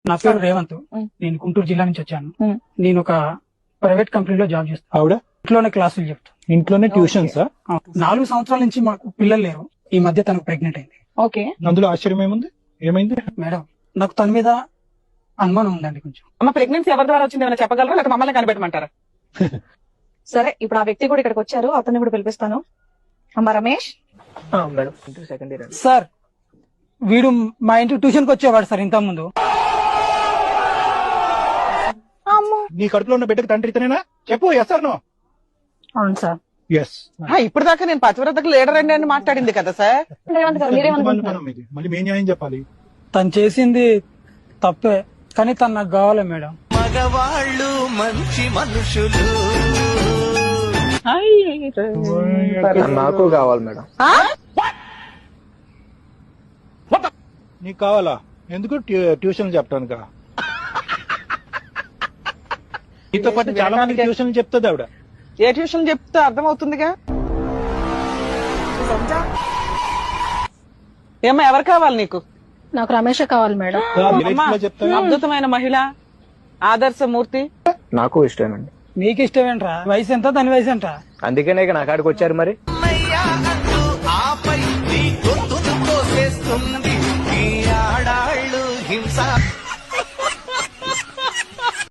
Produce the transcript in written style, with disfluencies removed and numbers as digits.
నా పేరు రేవంత్. నేను గుంటూరు జిల్లా నుంచి వచ్చాను. నేను ఒక ప్రైవేట్ కంపెనీలో జాబ్ చేస్తాను. ఆవిడ ఇంట్లోనే క్లాసులు చెప్తాను. ఇంట్లోనే ట్యూషన్స్. 4 సంవత్సరాల నుంచి మాకు పిల్లలు లేరు. ఈ మధ్య తనకు ప్రెగ్నెంట్ అయింది. ఓకే, అందులో ఆశ్చర్యం ఏమైంది మేడం, నాకు తన మీద అనుమానం ఉందండి కొంచెం. అమ్మ ప్రెగ్నెన్సీ ఎవరి ద్వారా వచ్చింది ఏమైనా చెప్పగలరా, లేకపోతే మమ్మల్ని కనిపెట్టమంటారా? సరే, ఇప్పుడు ఆ వ్యక్తి కూడా ఇక్కడికి వచ్చారు, అతన్ని కూడా పిలిపిస్తాను. అమ్మ Ramesh, madam second year. Sir, వీడు మా ఇంటికి ట్యూషన్ కి వచ్చేవాడు సార్ ఇంత ముందు. నీ కడుపులో ఉన్న బిడ్డకి తండ్రి ఇతనేనా? చెప్పు, ఎస్ ఆర్ నో? అవును సార్. ఎస్. ఇప్పుడు దాకా నేను పతివ్రతకు లీడర్ అండి అని మాట్లాడింది కదా సార్. రేవంత్ గారు, మీరేమనుకుంటున్నారు? మళ్ళీ మేము న్యాయం చెప్పాలి. తను చేసింది తప్పే, కానీ తను నాకు కావాలి మేడం. మగవాళ్ళు మంచి మనుషులు. నాకు కావాలి మేడం. నీకు కావాలా? ఎందుకు? ట్యూషన్ చెప్పడానికా? నీతో పాటు చాలా మంది ట్యూషన్ చెప్తుంది ఆవిడ. ఏ ట్యూషన్ చెప్తే అర్థమవుతుందిగా. ఏమ్మా, ఎవరు కావాలి నీకు? నాకు రమేష్ కావాలి మేడం. అమ్మా, చెప్తా. అద్భుతమైన మహిళ, ఆదర్శమూర్తి. నాకు ఇష్టమేనండి. నీకు ఇష్టమేంట్రా? వయసు ఎంత, దాని వయసు ఎంత? అందుకనే నా కాడికి వచ్చారు మరి. ఆపై నీ గొంతును కోసేస్తుంది.